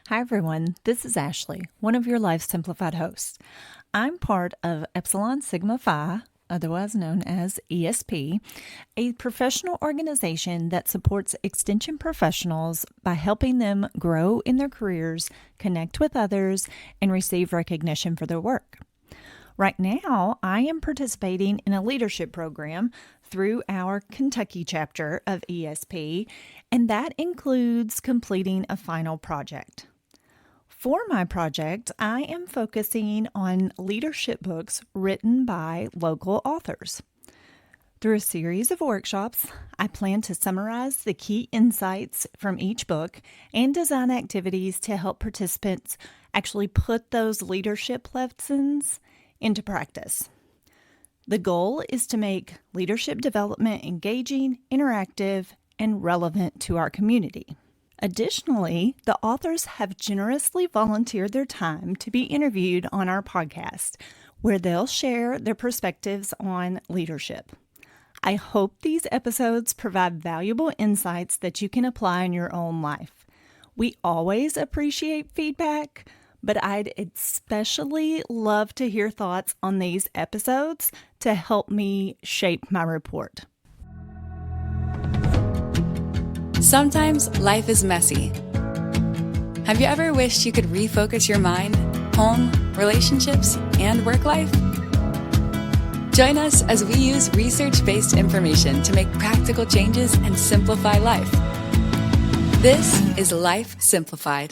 Hi, everyone. This is Ashley, one of your Life Simplified hosts. I'm part of Epsilon Sigma Phi, otherwise known as ESP, a professional organization that supports extension professionals by helping them grow in their careers, connect with others, and receive recognition for their work. Right now, I am participating in a leadership program through our Kentucky chapter of ESP, and that includes completing a final project. For my project, I am focusing on leadership books written by local authors. Through a series of workshops, I plan to summarize the key insights from each book and design activities to help participants actually put those leadership lessons into practice. The goal is to make leadership development engaging, interactive, and relevant to our community. Additionally, the authors have generously volunteered their time to be interviewed on our podcast, where they'll share their perspectives on leadership. I hope these episodes provide valuable insights that you can apply in your own life. We always appreciate feedback, but I'd especially love to hear thoughts on these episodes to help me shape my report. Sometimes life is messy. Have you ever wished you could refocus your mind, home, relationships, and work life? Join us as we use research-based information to make practical changes and simplify life. This is Life Simplified.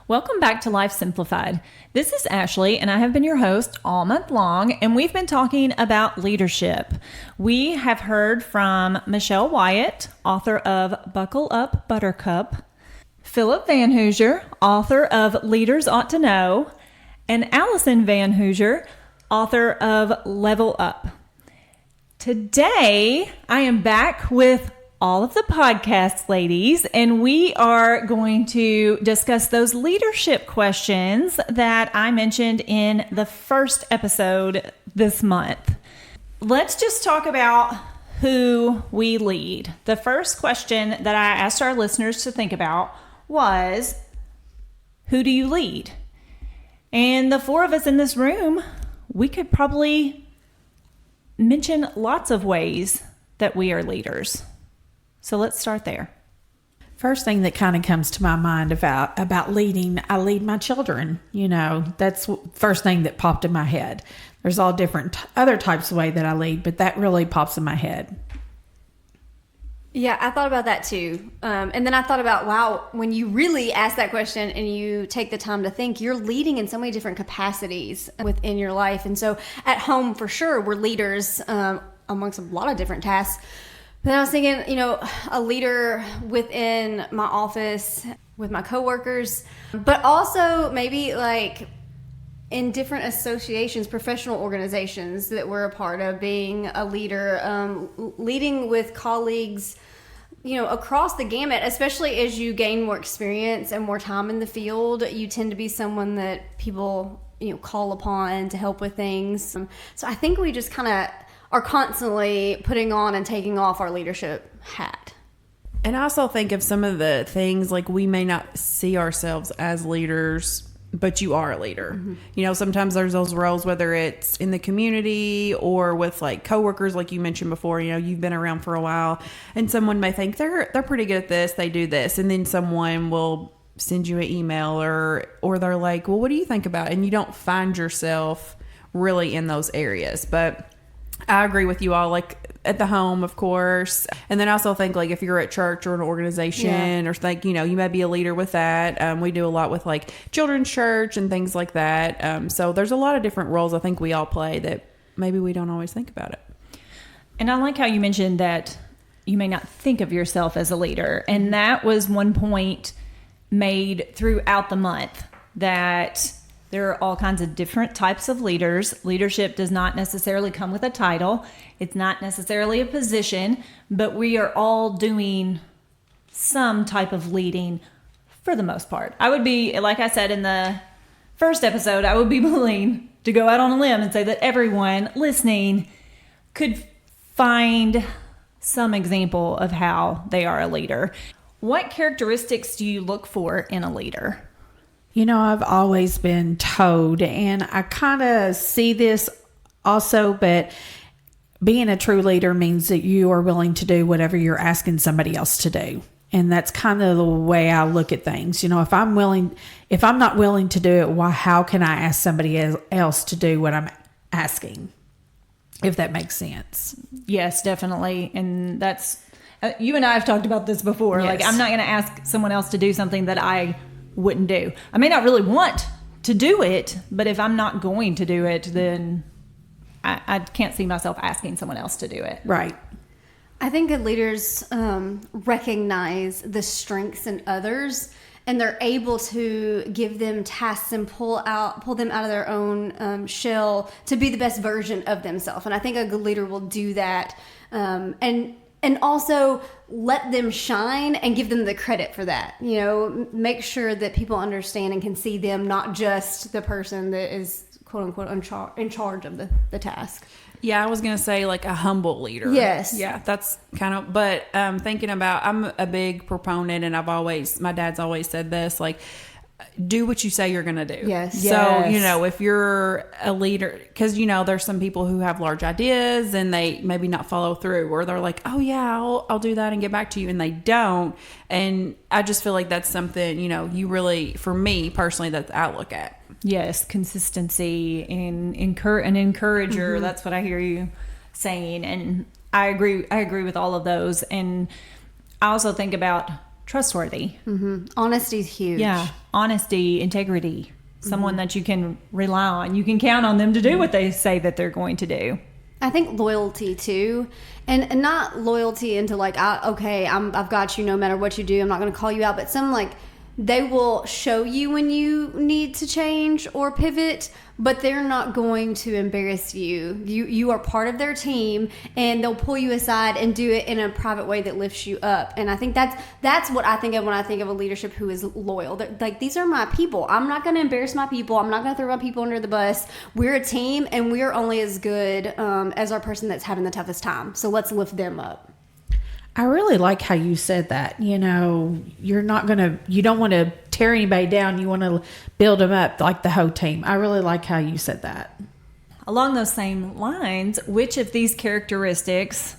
Welcome back to Life Simplified. This is Ashley, and I have been your host all month long, and we've been talking about leadership. We have heard from Michelle Wyatt, author of Buckle Up, Buttercup, Philip Van Hoosier, author of Leaders Ought to Know, and Allison Van Hoosier, author of Level Up. Today, I am back with all of the podcast ladies, and we are going to discuss those leadership questions that I mentioned in the first episode this month. Let's just talk about who we lead. The first question that I asked our listeners to think about was, who do you lead? And the four of us in this room, we could probably mention lots of ways that we are leaders. So let's start there. First thing that kind of comes to my mind about leading, I lead my children. That's the first thing that popped in my head. There's all different other types of way that I lead, but that really pops in my head. Yeah, I thought about that too. And then I thought about, wow, when you really ask that question and you take the time to think, you're leading in so many different capacities within your life. And so at home, for sure, we're leaders amongst a lot of different tasks. Then I was thinking, a leader within my office with my coworkers, but also maybe like in different associations, professional organizations that we're a part of, being a leader, leading with colleagues, across the gamut, especially as you gain more experience and more time in the field, you tend to be someone that people, call upon to help with things. So I think we just kind of are constantly putting on and taking off our leadership hat. And I also think of some of the things like we may not see ourselves as leaders, but you are a leader. Mm-hmm. Sometimes there's those roles, whether it's in the community or with like coworkers, like you mentioned before, you've been around for a while and someone may think they're pretty good at this, they do this. And then someone will send you an email or they're like, well, what do you think about it? And you don't find yourself really in those areas. But I agree with you all, like at the home, of course. And then I also think like if you're at church or an organization or think, you may be a leader with that. We do a lot with like children's church and things like that. So there's a lot of different roles I think we all play that maybe we don't always think about it. And I like how you mentioned that you may not think of yourself as a leader. And that was one point made throughout the month, that there are all kinds of different types of leaders. Leadership does not necessarily come with a title. It's not necessarily a position, but we are all doing some type of leading for the most part. I would be, like I said in the first episode, I would be willing to go out on a limb and say that everyone listening could find some example of how they are a leader. What characteristics do you look for in a leader? You know, I've always been told, and I kind of see this also, but being a true leader means that you are willing to do whatever you're asking somebody else to do. And that's kind of the way I look at things. You know, if I'm not willing to do it, why, how can I ask somebody else to do what I'm asking? If that makes sense. Yes, definitely. And that's, you and I have talked about this before. Yes. Like, I'm not going to ask someone else to do something that I wouldn't do. I may not really want to do it, but if I'm not going to do it, then I can't see myself asking someone else to do it. Right. I think good leaders recognize the strengths in others, and they're able to give them tasks and pull them out of their own shell to be the best version of themselves. And I think a good leader will do that, and also let them shine and give them the credit for that. You know, make sure that people understand and can see them, not just the person that is quote unquote in charge of the task. Yeah, I was going to say like a humble leader. Yes. Yeah, that's kind of, but thinking about, I'm a big proponent, and my dad's always said this, like, do what you say you're going to do. Yes. So, you know, if you're a leader, because, you know, there's some people who have large ideas and they maybe not follow through, or they're like, oh yeah, I'll do that and get back to you. And they don't. And I just feel like that's something, you know, you really, for me personally, that I look at. Yes, consistency and an encourager. Mm-hmm. That's what I hear you saying, and I agree with all of those. And I also think about trustworthy. Mm-hmm. Honesty is huge. Yeah, honesty, integrity. Someone that you can rely on. You can count on them to do what they say that they're going to do. I think loyalty too, and not loyalty into like, I've got you no matter what you do. I'm not going to call you out, but some like, they will show you when you need to change or pivot, but they're not going to embarrass you. You are part of their team, and they'll pull you aside and do it in a private way that lifts you up. And I think that's what I think of when I think of a leadership who is loyal. They're like, these are my people. I'm not going to embarrass my people. I'm not going to throw my people under the bus. We're a team, and we're only as good as our person that's having the toughest time. So let's lift them up. I really like how you said that. You know, you don't want to tear anybody down. You want to build them up like the whole team. I really like how you said that. Along those same lines, which of these characteristics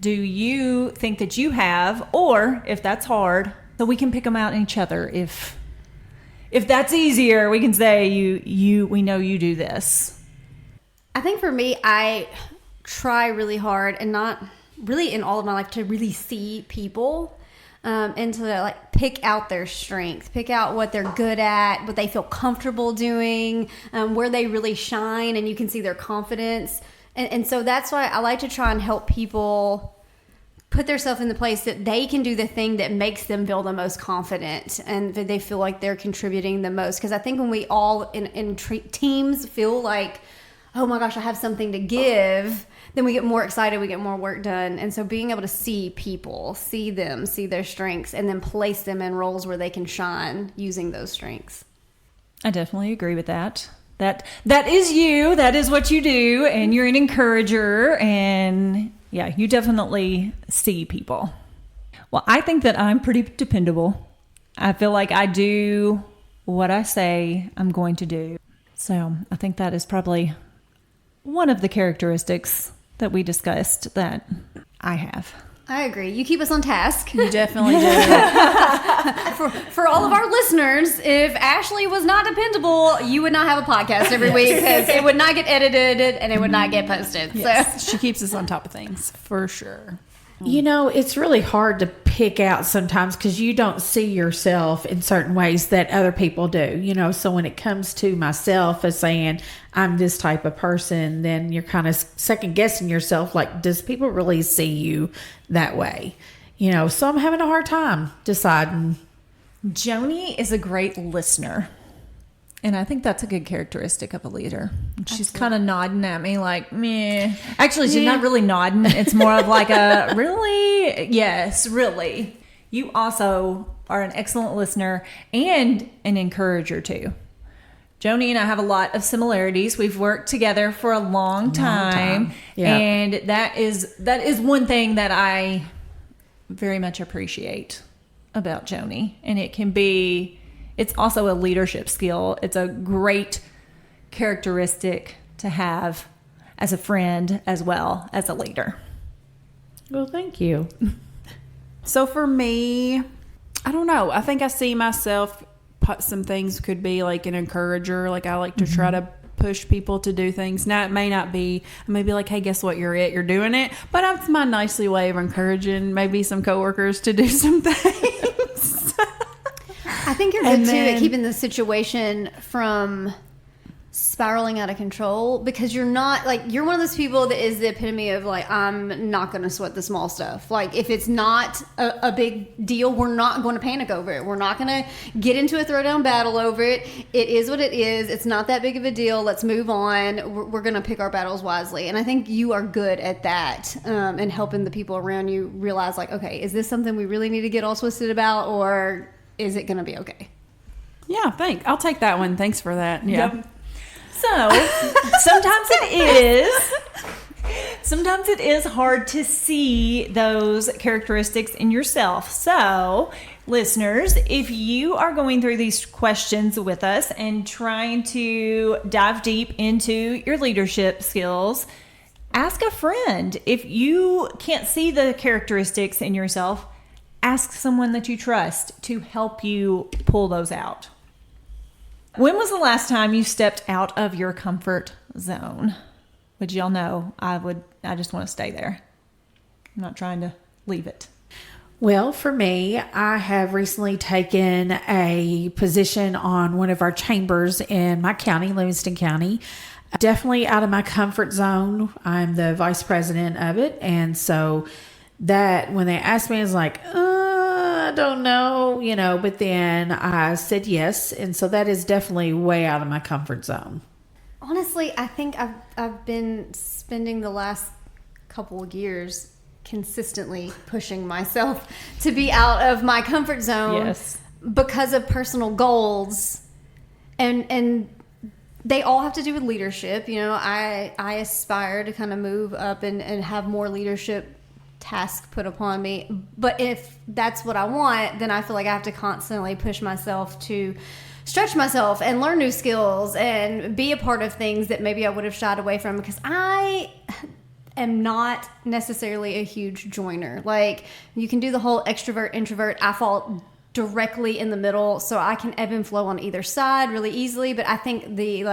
do you think that you have, or if that's hard, so we can pick them out in each other. If that's easier, we can say we know you do this. I think for me, I try really hard, and not really in all of my life, to really see people and to like pick out their strengths, pick out what they're good at, what they feel comfortable doing, where they really shine, and you can see their confidence. And so that's why I like to try and help people put themselves in the place that they can do the thing that makes them feel the most confident and that they feel like they're contributing the most. Because I think when we all in teams feel like, oh my gosh, I have something to give, then we get more excited, we get more work done. And so being able to see people, see them, see their strengths, and then place them in roles where they can shine using those strengths. I definitely agree with that. That is you, that is what you do, and you're an encourager, and yeah, you definitely see people. Well, I think that I'm pretty dependable. I feel like I do what I say I'm going to do. So I think that is probably one of the characteristics that we discussed that I have. I agree. You keep us on task. You definitely do. For all of our listeners, if Ashley was not dependable, you would not have a podcast every week, because it would not get edited and it would not get posted. Yes, So she keeps us on top of things, for sure. You know, it's really hard to pick out sometimes because you don't see yourself in certain ways that other people do. You know, so when it comes to myself as saying I'm this type of person, then you're kind of second guessing yourself. Like, does people really see you that way? You know, so I'm having a hard time deciding. Joni is a great listener. And I think that's a good characteristic of a leader. She's kind of nodding at me like, meh. Actually, she's not really nodding. It's more of like a, really? Yes, really. You also are an excellent listener and an encourager too. Joni and I have a lot of similarities. We've worked together for a long time. Yeah. And that is one thing that I very much appreciate about Joni. And it's also a leadership skill. It's a great characteristic to have as a friend as well as a leader. Well, thank you. So for me, I don't know. I think I see myself, some things could be like an encourager. Like I like to try to push people to do things. Now it may not be, I may be like, hey, guess what? You're doing it. But that's my nicely way of encouraging maybe some coworkers to do some things. I think you're good too at keeping the situation from spiraling out of control, because you're not like, you're one of those people that is the epitome of like, I'm not going to sweat the small stuff. Like if it's not a big deal, we're not going to panic over it. We're not going to get into a throwdown battle over it. It is what it is. It's not that big of a deal. Let's move on. We're going to pick our battles wisely. And I think you are good at that, and helping the people around you realize like, okay, is this something we really need to get all twisted about, or is it going to be okay? Yeah, I'll take that one. Thanks for that. Yeah. Yep. So sometimes it is hard to see those characteristics in yourself. So listeners, if you are going through these questions with us and trying to dive deep into your leadership skills, ask a friend. If you can't see the characteristics in yourself, ask someone that you trust to help you pull those out. When was the last time you stepped out of your comfort zone? Would y'all know I just want to stay there. I'm not trying to leave it. Well, for me, I have recently taken a position on one of our chambers in my county, Livingston County. Definitely out of my comfort zone. I'm the vice president of it. And so that when they asked me, I was like, I don't know, but then I said yes. And so that is definitely way out of my comfort zone. Honestly, I think I've been spending the last couple of years consistently pushing myself to be out of my comfort zone. Yes. Because of personal goals. And they all have to do with leadership. I aspire to kind of move up and have more leadership task put upon me. But if that's what I want, then I feel like I have to constantly push myself to stretch myself and learn new skills and be a part of things that maybe I would have shied away from, because I am not necessarily a huge joiner. Like, you can do the whole extrovert introvert. I fall directly in the middle, so I can ebb and flow on either side really easily. But I think the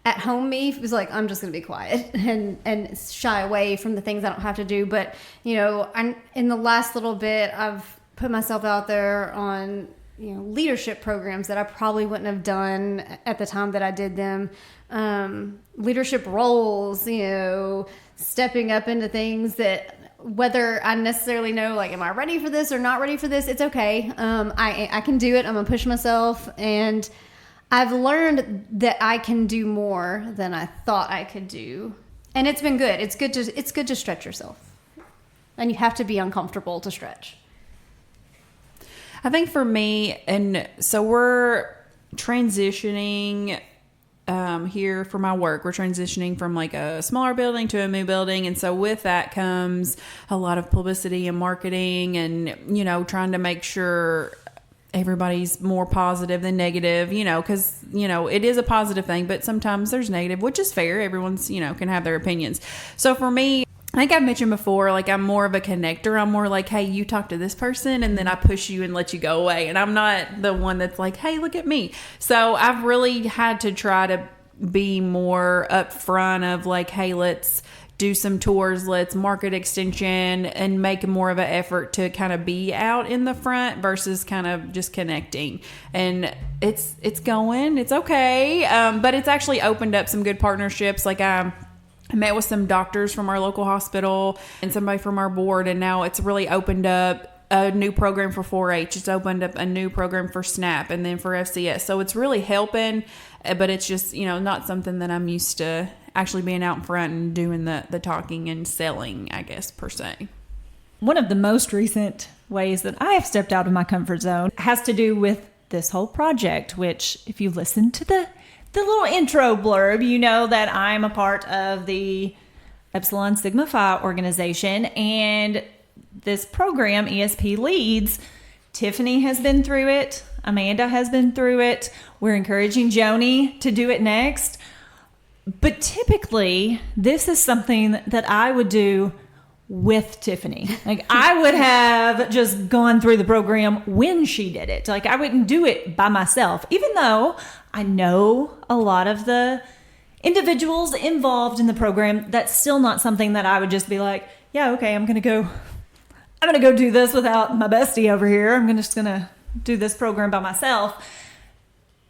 at home me was like, I'm just going to be quiet and shy away from the things I don't have to do. But, I'm in the last little bit, I've put myself out there on, leadership programs that I probably wouldn't have done at the time that I did them. Leadership roles, stepping up into things that whether I necessarily know, like, am I ready for this or not ready for this? It's okay. I can do it. I'm going to push myself, and I've learned that I can do more than I thought I could do. And it's been good. It's good to stretch yourself. And you have to be uncomfortable to stretch. I think for me, and so we're transitioning here for my work. We're transitioning from like a smaller building to a new building. And so with that comes a lot of publicity and marketing and, trying to make sure everybody's more positive than negative, because, it is a positive thing, but sometimes there's negative, which is fair. Everyone's, can have their opinions. So for me, I think I've mentioned before, like, I'm more of a connector. I'm more like, hey, you talk to this person, and then I push you and let you go away. And I'm not the one that's like, hey, look at me. So I've really had to try to be more upfront of like, hey, let's do some tours, let's market extension, and make more of an effort to kind of be out in the front versus kind of just connecting. And it's okay. But it's actually opened up some good partnerships. Like I met with some doctors from our local hospital and somebody from our board, and now it's really opened up a new program for 4-H. It's opened up a new program for SNAP and then for FCS. So it's really helping, but it's just, not something that I'm used to actually being out in front and doing the talking and selling, I guess, per se. One of the most recent ways that I have stepped out of my comfort zone has to do with this whole project, which if you listen to the little intro blurb, you know that I'm a part of the Epsilon Sigma Phi organization, and this program, ESP Leads, Tiffany has been through it. Amanda has been through it. We're encouraging Joni to do it next. But typically, this is something that I would do with Tiffany. Like, I would have just gone through the program when she did it. Like, I wouldn't do it by myself, even though I know a lot of the individuals involved in the program. That's still not something that I would just be like, yeah, okay, I'm gonna go do this without my bestie over here. I'm just gonna do this program by myself.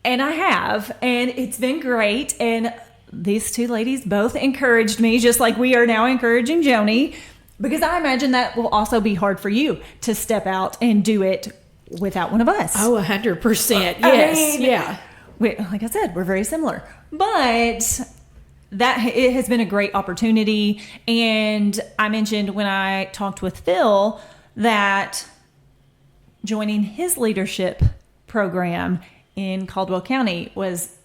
And I have, and it's been great. And these two ladies both encouraged me, just like we are now encouraging Joni, because I imagine that will also be hard for you to step out and do it without one of us. Oh, 100%. Yes. I mean, yeah. Like I said, we're very similar, but it has been a great opportunity. And I mentioned when I talked with Phil that joining his leadership program in Caldwell County was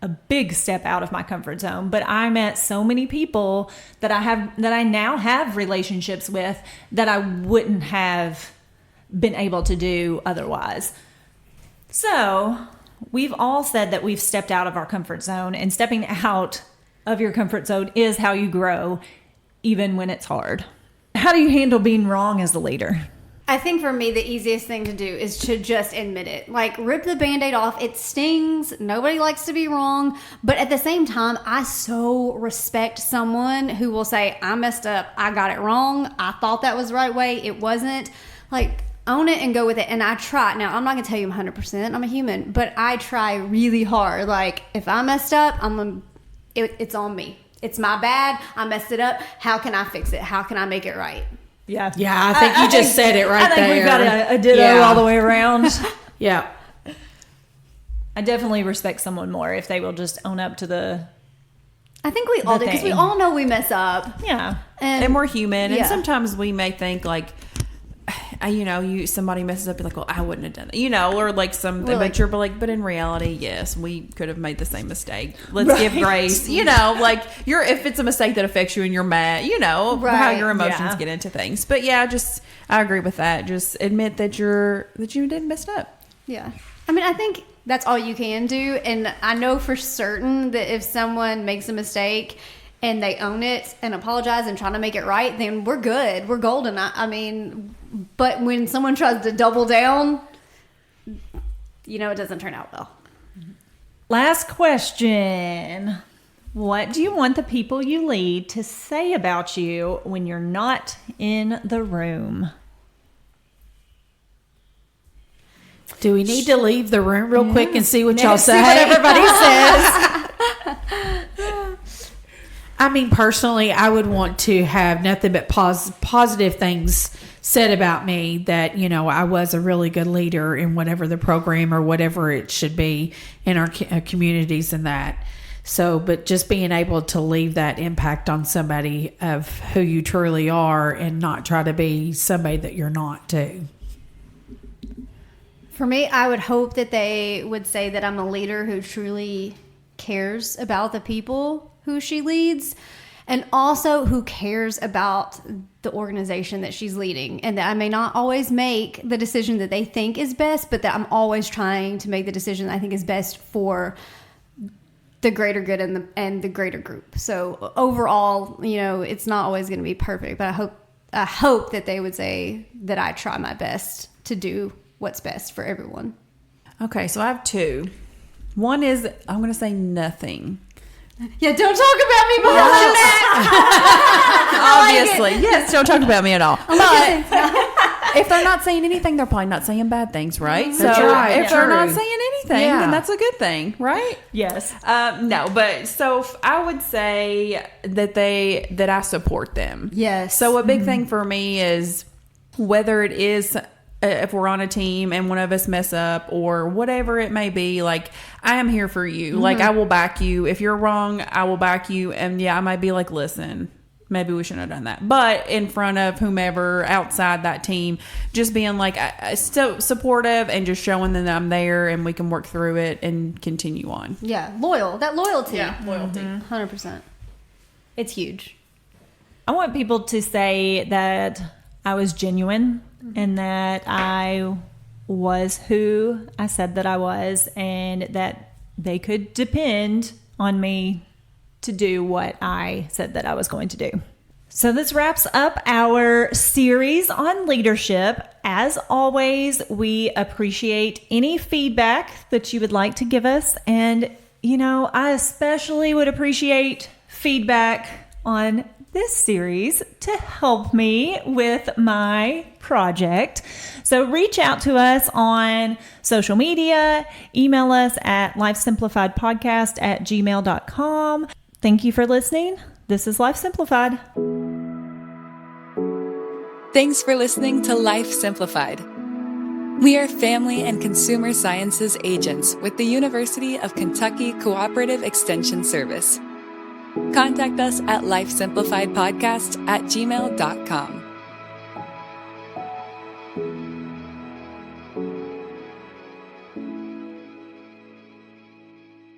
a big step out of my comfort zone. But I met so many people that I now have relationships with that I wouldn't have been able to do otherwise. So we've all said that we've stepped out of our comfort zone, and stepping out of your comfort zone is how you grow, even when it's hard. How do you handle being wrong as a leader? I think for me, the easiest thing to do is to just admit it. Like, rip the Band-Aid off. It stings. Nobody likes to be wrong. But at the same time, I so respect someone who will say, I messed up. I got it wrong. I thought that was the right way. It wasn't. Like, own it and go with it. And I try. Now, I'm not going to tell you I'm 100%. I'm a human. But I try really hard. Like, if I messed up, it's on me. It's my bad. I messed it up. How can I fix it? How can I make it right? Yeah. Yeah, I think you just said it right there. I think we've got a ditto all the way around. Yeah. I definitely respect someone more if they will just own up to the... I think we all do, because we all know we mess up. Yeah. And we're human. Yeah. And sometimes we may think like, somebody messes up, you're like, well, I wouldn't have done that, or like but in reality, yes, we could have made the same mistake. Let's give grace, like if it's a mistake that affects you and you're mad, how your emotions get into things. But yeah, I agree with that. Just admit that you did mess up. Yeah. I mean, I think that's all you can do. And I know for certain that if someone makes a mistake and they own it and apologize and try to make it right, then we're good. We're golden. I mean, but when someone tries to double down, it doesn't turn out well. Last question. What do you want the people you lead to say about you when you're not in the room? Do we need to leave the room real quick and see what y'all say? See what everybody says. I mean, personally, I would want to have nothing but positive things said about me, that, I was a really good leader in whatever the program or whatever it should be in our communities and that. So, but just being able to leave that impact on somebody of who you truly are and not try to be somebody that you're not too. For me, I would hope that they would say that I'm a leader who truly cares about the people who she leads, and also who cares about the organization that she's leading, and that I may not always make the decision that they think is best, but that I'm always trying to make the decision that I think is best for the greater good and the greater group. So overall, it's not always going to be perfect, but I hope that they would say that I try my best to do what's best for everyone. Okay, so I have two. One is, I'm going to say nothing. Yeah, don't talk about me behind my back. Obviously. Yes, don't talk about me at all. But if they're not saying anything, they're probably not saying bad things, right? That's right. If they're not saying anything, then that's a good thing, right? Yes. No, but so I would say that I support them. Yes. So a big thing for me is whether it is if we're on a team and one of us mess up or whatever it may be, like, I am here for you. Like, I will back you. If you're wrong, I will back you. And yeah, I might be like, listen, maybe we shouldn't have done that. But in front of whomever outside that team, just being like so supportive and just showing them that I'm there and we can work through it and continue on. Yeah, loyalty. Yeah, loyalty. 100%. It's huge. I want people to say that I was genuine and that I was who I said that I was, and that they could depend on me to do what I said that I was going to do. So this wraps up our series on leadership. As always, we appreciate any feedback that you would like to give us. And, I especially would appreciate feedback on this series to help me with my project. So reach out to us on social media, email us at lifesimplifiedpodcast@gmail.com. Thank you for listening. This is Life Simplified. Thanks for listening to Life Simplified. We are family and consumer sciences agents with the University of Kentucky Cooperative Extension Service. Contact us at lifesimplifiedpodcast@gmail.com.